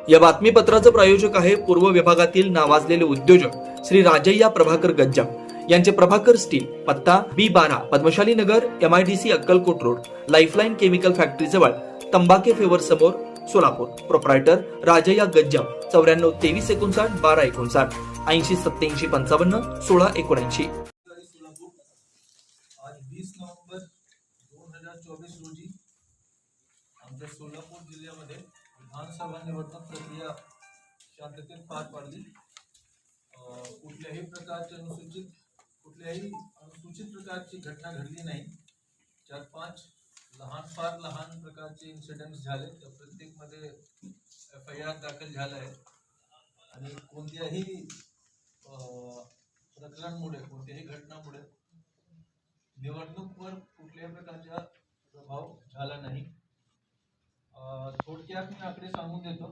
या बातमीपत्राचं प्रायोजक आहे पूर्व विभागातील नावाजलेले उद्योजक श्री राजय्या प्रभाकर गज्जाम यांचे प्रभाकर स्टील, पत्ता B12 पद्मशाली नगर, MIDC Akkalkot road, lifeline chemical factory जवळ, तंबाके फेवर समोर, सोलापूर. प्रोप्रायटर राजय्या गज्जाम 94 23 59 12 59 80 87 55 16 79. आज 20 नोव्हेंबर 2024 रोजी आमच्या सोलापूर जिल्ह्यामध्ये विधानसभा निवडणूक प्रक्रिया शांततेत पार पाडली. कुठल्याही अनुसूचित प्रकारची घटना घडली नाही. 4-5 फार लहान प्रकारचे इन्सिडेंट्स झाले. त्या प्रत्येकमध्ये FIR दाखल झाला आहे आणि कोणत्याही प्रकरणामुळे, कोणत्याही घटनामुळे निवडणुकीवर कुठल्याही प्रकारचा प्रभाव झाला नाही. थोडक्यात मी आकडे सांगून देतो.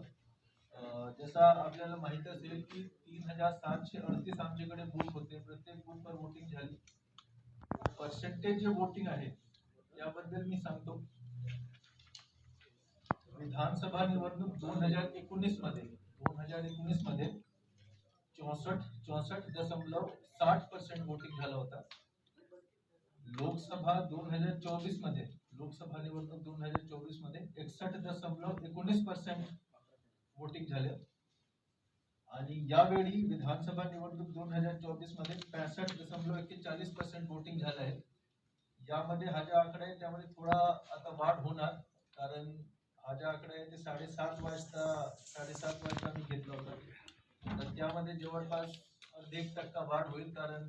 जसा आपल्याला माहित असेल की 3738 आमच्याकडे बूथ होते. प्रत्येक बूथवर वोटिंग झाली. पर्सेंटेज जे वोटिंग आहे त्याबद्दल मी सांगतो. विधानसभा निवडणूक 2019 मध्ये 64.60% वोटिंग झाला होता. लोकसभा निवडणूक 2024 मध्ये 61.19% वोटिंग झाले आणि यावेळी विधानसभा निवडणूक 2024 मध्ये 65.41% वोटिंग झालं आहे. यामध्ये हा जो आकडा आहे त्यामध्ये थोडा आता वाढ होणार, कारण हा जो आकडा आहे ते 7:30 वाजता मी घेतला होता. तर त्यामध्ये जवळपास 1% वाढ होईल, कारण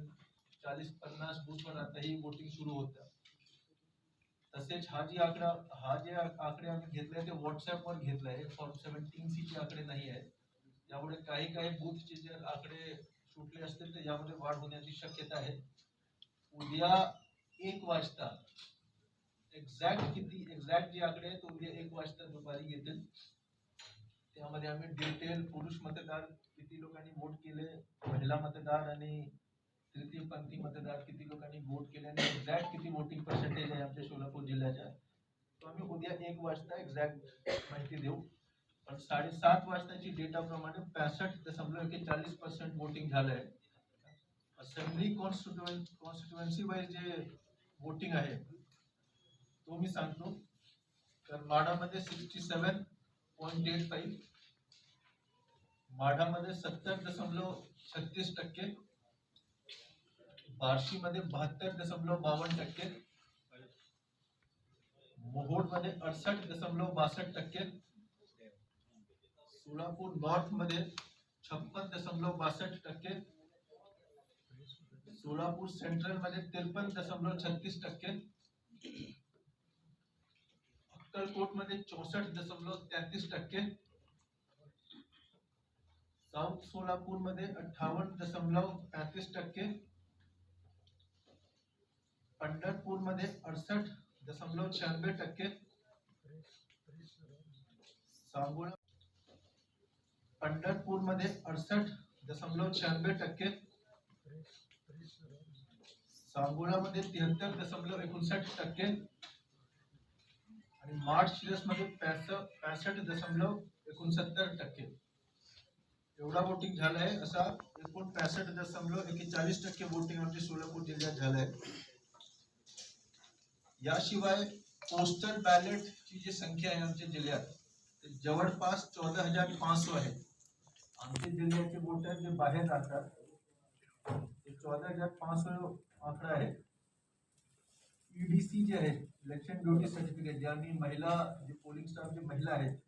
40-50 बूथवर आताही वोटिंग सुरू होतं. तसेच हा जे आकडे आम्ही घेतले ते व्हॉट्सअपवर घेतले आहे. फॉर्म 17C चे आकडे नाही आहेत. त्यामुळे काही बूथचे जे आकडे सुटले असतील तर यामध्ये वाढ होण्याची शक्यता आहे. उद्या 1 वाजता एक्झॅक्ट जे आकडे आहेत उद्या 1 वाजता दुपारी येतील. त्यामध्ये आम्ही डिटेल पुरुष मतदार किती लोकांनी वोट केले, महिला मतदार आणि तृतीयपंथी मतदार किती लोकांनी वोट केले आणि एक्झॅक्ट किती वोटिंग पर्सेंटेज आहे आमच्या सोलापूर जिल्ह्याच्या, तो आम्ही उद्या 1 वाजता एक्झॅक्ट माहिती देऊ. पण 7:30 वाजताची डेटाप्रमाणे 65.41% वोटिंग झालं आहे. असेंब्ली कॉन्स्टिट्युएन्सी वाईज जे वोटिंग आहे तो मी सांगतो. तर माढामध्ये 67.85, माढामध्ये 70.36%, बार्शीमध्ये 72.52%, मोहोळमध्ये 68.62%, सोलापूर नॉर्थ मध्ये 56.62%, सोलापूर सेंट्रल मध्ये 53.36%, अक्कलकोट मध्ये 64.33%, साऊथ सोलापूर मध्ये 58.35%, पंढरपूर मध्ये 68.96%, पंढरपूर मध्ये 68.96%, सांगोळामध्ये 73.59% आणि मार्चशिरस मध्ये 65.69%. एवढा वोटिंग झाला आहे. असा एकूण 65.41% वोटिंग आमच्या सोलापूर जिल्ह्यात झालं आहे. याशिवाय पोस्टल बॅलेट ची जी संख्या आहे आमच्या जिल्ह्यात ते जवळपास 14,500 आहे. आमच्या जिल्ह्याचे वोटर जे बाहेर राहतात ते 14,500 आकडा आहे. EDC जे आहे, इलेक्शन ड्युटी सर्टिफिकेट, जे आम्ही महिला जे पोलिंग स्टाफ जे महिला आहेत,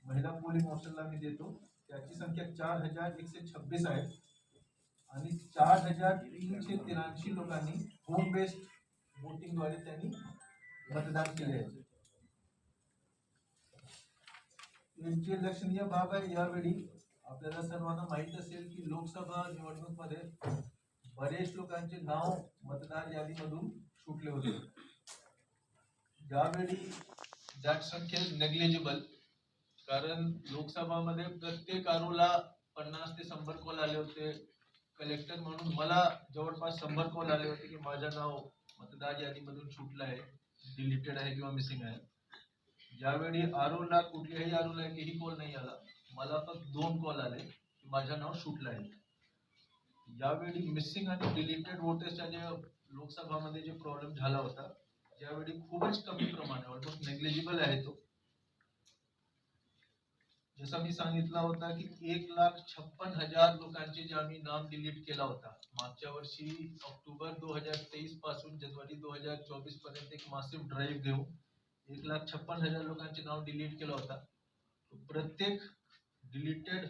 महिला पोलिंग ऑफिसरला आम्ही देतो, त्याची संख्या 4,126 आहे आणि 4,383 लोकांनी होम बेस्ड वोटिंगद्वारे त्यांनी मतदान केले आहे. यांची लक्षणीय बाब आहे. यावेळी आपल्याला सर्वांना माहित असेल की लोकसभा निवडणूक मध्ये बरेच लोकांचे नाव मतदार यादीमधून सुटले होते. यावेळी जात संख्या नेग्लिजिबल, कारण लोकसभा मध्ये प्रत्येक आरोला 50 ते 100 कॉल आले होते. कलेक्टर म्हणून मला जवळपास 100 कॉल आले होते की माझं नाव मतदार यादीमधून सुटलं आहे, डिलीटेड आहे किंवा मिसिंग आहे. यावेळी कुठल्याही आरोला एकही कॉल नाही आला. मला फक्त 2 कॉल आले की माझं नाव शूटला आहे. यावेळी मिसिंग आणि डिलीटेड वोटर्सच्या जे लोकसभामध्ये जे प्रॉब्लेम झाला होता, त्यावेळी खूपच कमी प्रमाण आहे, ऑलमोस्ट नेग्लिजिबल आहे तो. जसं मी सांगितलं होता की 1,56,000 लोकांचे जे आम्ही नाम डिलीट केला होता मागच्या वर्षी ऑक्टोबर 2023 पासून जानेवारी 2024 पर्यंत एक मासिव्ह ड्राईव्ह घेऊन 1,56,000 लोकांचे नाव डिलीट केला होता. प्रत्येक डिलीटेड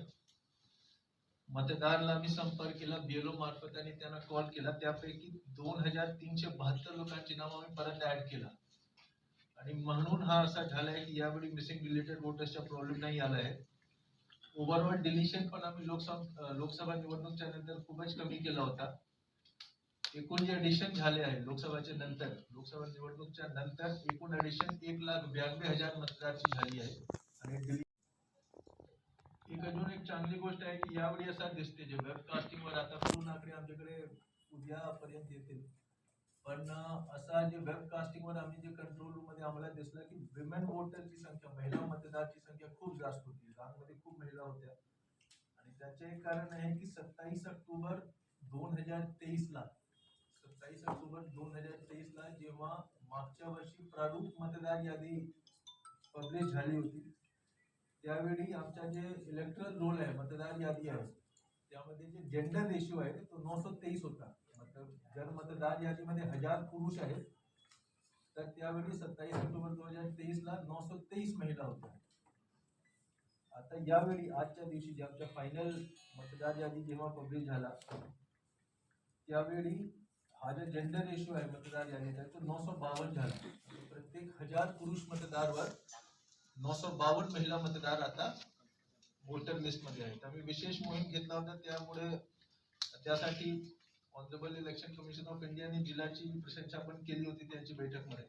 मतदाराला आम्ही संपर्क केला बीएलओ मार्फत आणि त्यांना कॉल केला. त्यापैकी 2,372 लोकांचे नाव आम्ही परत ऍड केला आणि म्हणून हा असा झाला आहे की यावेळी मिसिंग डिलीटेड वोटर्सचा प्रॉब्लेम नाही आला आहे. ओव्हरऑल डिलिशन पण आम्ही लोकसभा निवडणुकीच्या नंतर खूपच कमी केला होता. एकूण जे ऍडिशन झाले आहे लोकसभा निवडणुकीच्या नंतर एकूण ऍडिशन 1,92,000 मतदारांची झाली आहे. आणि एक अजून एक चांगली गोष्ट आहे की यावेळी असं दिसते जे वेबकास्टिंगवर आता पूर्ण आकडे आमच्याकडे उद्यापर्यंत येतील, पण असा जे वेबकास्टिंगवर आम्ही जे कंट्रोल रूम मध्ये आम्हाला दिसलं की विमेन वोटरची संख्या, महिला मतदाराची संख्या खूप जास्त होती, रांगमध्ये खूप महिला होत्या. आणि त्याचे एक कारण आहे की 27 ऑक्टोबर 2023 ला जेव्हा मागच्या वर्षी प्रारूप मतदार यादी पब्लिश झाली होती, त्यावेळी आमचा जे इलेक्ट्रल रोल आहे, मतदार यादी आहे, त्यामध्ये जे जेंडर रेशिओ आहे तो 923 होता. मतलब जर मतदार यादीमध्ये 1000 पुरुष आहेत तर त्यावेळी 27 ऑक्टोबर 2023 ला 923 महिला होत्या. आता यावेळी आजच्या दिवशी जे आमच्या फायनल मतदार यादी जेव्हा पब्लिश झाला त्यावेळी हा जो जेंडर रेशिओ आहे मतदार यादीचा तो 952 झाला. प्रत्येक 1000 पुरुष मतदारवर 952 महिला मतदार आता वोटर लिस्ट मध्ये आहेत. आम्ही विशेष मोहीम घेतला होता, त्यामुळे त्यासाठी honourable election commission of India ने जिल्ह्याची प्रशंसा पण केली होती त्यांची बैठकमध्ये.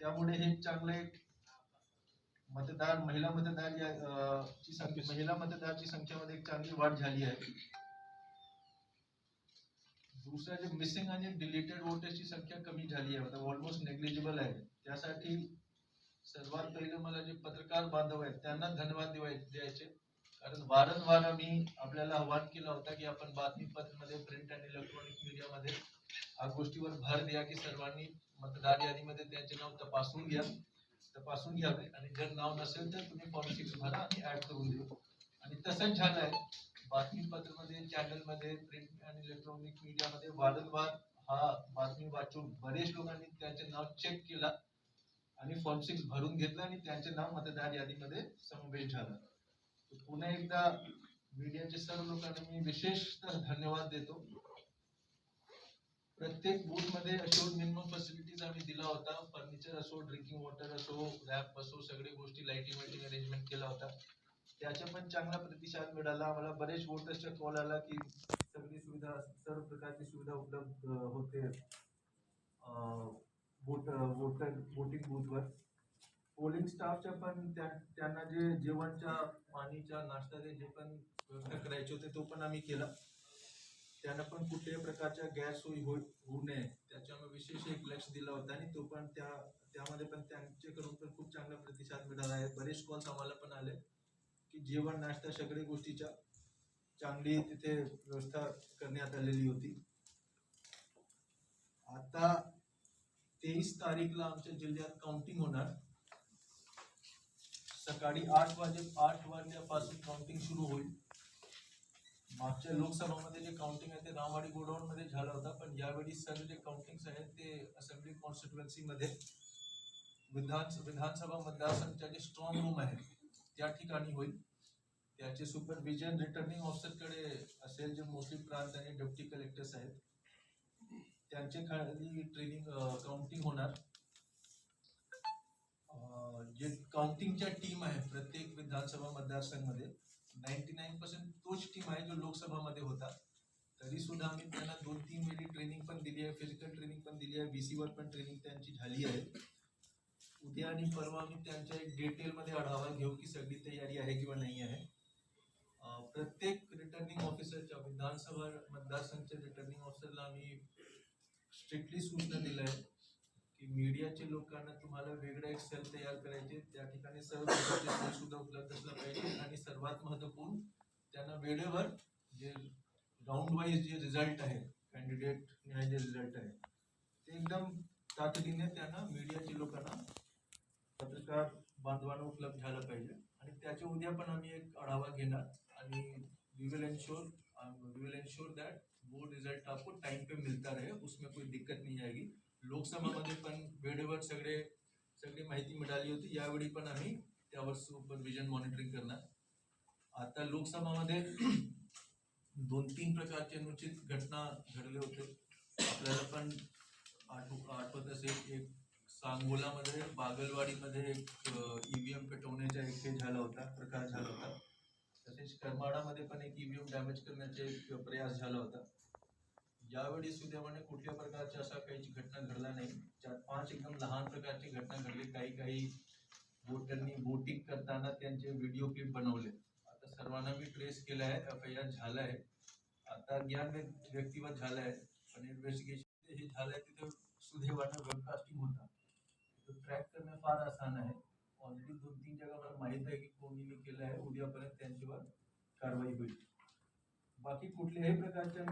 त्यामुळे हे चांगले महिला मतदाराची संख्येमध्ये एक चांगली वाढ झाली आहे. दुसरा जे मिसिंग आणि डिलीटेड वोटर्सची संख्या कमी झाली आहे, मतलब ऑलमोस्ट नेग्लिजिबल आहे. त्यासाठी सर्वात पहिले मला जे पत्रकार बांधव आहेत त्यांना धन्यवाद द्यायचे, कारण वारंवार आम्ही आपल्याला आवाहन केला होता की आपण बातमीपत्रामध्ये, प्रिंट आणि इलेक्ट्रॉनिक मीडियामध्ये या गोष्टीवर भर द्या की सर्वांनी मतदार यादीमध्ये त्यांचे नाव तपासून घ्यावे आणि जर नाव नसेल तर तुम्ही फॉर्म 6 भरा आणि ऍड करून देऊ. आणि तसंच झालं आहे. बातमीपत्रामध्ये, चॅनलमध्ये, प्रिंट आणि इलेक्ट्रॉनिक मीडियामध्ये वारंवार हा बातमी वाचून बरेच लोकांनी त्यांचे नाव चेक केला आणि फॉर्म 6 भरून घेतला आणि त्यांचे नाव मतदार यादीमध्ये समावेश झाला. पुन्हा एकदा मीडियाचे सर्व लोकांना मी विशेषतः धन्यवाद देतो. प्रत्येक बूथ मध्ये अशोर मिनिमम फॅसिलिटीज आम्ही दिला होता. फर्निचर असो, ड्रिंकिंग वॉटर असो, रॅप असो, सगळे गोष्टी लाइटिंग अरेंजमेंट केला होता. त्याचा पण चांगला प्रतिसाद मिळाला. आम्हाला बरेच वोटर्सचा कॉल आला की सगळी सुविधा, सर्व प्रकारची सुविधा उपलब्ध होते वोटिंग बूथवर. पोलिंग स्टाफच्या पण त्यांना जे जेवणच्या, पाणीच्या, नाश्त्याचे जे पण व्यवस्था करायचे होते तो पण आम्ही केला. त्यांना पण कुठल्याही प्रकारच्या गैरसोयी होऊ नये त्याच्यावर विशेष एक लक्ष दिलं होतं आणि तो पण त्यामध्ये पण त्यांच्याकडून पण खूप चांगला प्रतिसाद मिळाला आहे. बरेच कॉल्स आम्हाला पण आले की जेवण, नाश्ता, सगळ्या गोष्टीच्या चांगली तिथे व्यवस्था करण्यात आलेली होती. आता 23 तारीखला आमच्या जिल्ह्यात काउंटिंग होणार. सकाळी 8 वाजल्यापासून काउंटिंग सुरू होईल. मागच्या लोकसभामध्ये जे काउंटिंग आहे ते रामवाडी गोडाऊन मध्ये झालं होतं, पण यावेळी सर्व जे काउंटिंग्स आहेत ते असेंब्ली कॉन्स्टिट्युएन्सी मध्ये विधानसभा मतदारसंघाचे जे स्ट्रॉंग रूम आहे त्या ठिकाणी होईल. त्याचे सुपरविजन रिटर्निंग ऑफिसरकडे असेल, जे मोस्टली प्रांत आणि डेप्टी कलेक्टर्स आहेत त्यांचे खाली ट्रेनिंग काउंटिंग होणार. जे काउंटिंगच्या टीम आहे प्रत्येक विधानसभा मतदारसंघामध्ये 99% तोच टीम आहे जो लोकसभामध्ये होता. तरी सुद्धा आम्ही त्यांना 2-3 वेळी ट्रेनिंग पण दिली आहे, फिजिकल ट्रेनिंग पण दिली आहे, VC वर पण ट्रेनिंग त्यांची झाली आहे. उद्या आणि परवा आम्ही त्यांच्या एक डिटेलमध्ये आढावा घेऊ की सगळी तयारी आहे किंवा नाही आहे. प्रत्येक रिटर्निंग ऑफिसरच्या, विधानसभा मतदारसंघाच्या रिटर्निंग ऑफिसरला आम्ही स्ट्रिक्टली सूचना दिल्या आहे की मीडियाचे लोकांना तुम्हाला वेगळं एक सेल तयार करायचे, त्या ठिकाणी सर्व प्रकारचे सोयी सुद्धा उपलब्ध असला पाहिजे आणि सर्वात सर्वात महत्वपूर्ण त्यांना वेळेवर जे राऊंड वाईज जे रिझल्ट आहे कॅन्डिडेट जे रिझल्ट आहे ते एकदम तातडीने त्यांना मीडियाच्या लोकांना पत्रकार बांधवांना उपलब्ध झालं पाहिजे आणि त्याच्या उद्या पण आम्ही एक आढावा घेणार आणि वी विल इंश्योर दैट वो रिजल्ट आपको टाइम पे मिलता रहे, उसमें कोई दिक्कत नहीं आएगी. लोकसभामध्ये पण वेळेवर सगळी माहिती मिळाली होती. यावेळी पण आम्ही त्यावर सुपरविजन मॉनिटरिंग करणार. आता लोकसभामध्ये 2-3 प्रकारचे अनुचित घटना घडले होते. आपल्याला पण आठवत असेल एक सांगोलामध्ये बागलवाडीमध्ये एक ईव्हीएम पेटवण्याचा एक हे झाला होता, प्रकार झाला होता. तसेच करमाडामध्ये पण एक ईव्हीएम डॅमेज करण्याचा एक प्रयास झाला होता. यावेळी सुदैवाने कुठल्या प्रकारच्या अशा काही घटना घडल्या नाही. 4-5 एकदम लहान प्रकारची घटना घडली. काही वोटरनी वोटिंग करताना त्यांचे व्हिडिओ क्लिप बनवले. आता सर्वांना मी ट्रेस केलं आहे, FIR झाला आहे. आता ज्ञान व्यक्तिगत झालं आहे पण इन्व्हेस्टिगेशन हे झालं आहे तिथे सुदैवाने वेबकास्टिंग होता. ट्रॅक करणं फार आसान आहे. ऑलरेडी 2-3 जागा मला माहित आहे की कोणी केलं आहे. उद्यापर्यंत त्यांच्यावर कारवाई होईल. बाकी कुठल्याही प्रकारच्या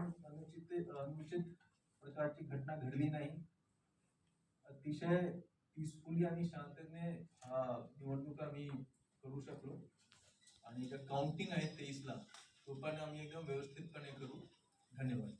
अनुचित प्रकारची घटना घडली नाही. अतिशय पीसफुली आणि शांततेने निवडणूक आम्ही करू शकलो आणि जे काउंटिंग आहे 23ला तो पण आम्ही एकदम व्यवस्थितपणे करू. धन्यवाद.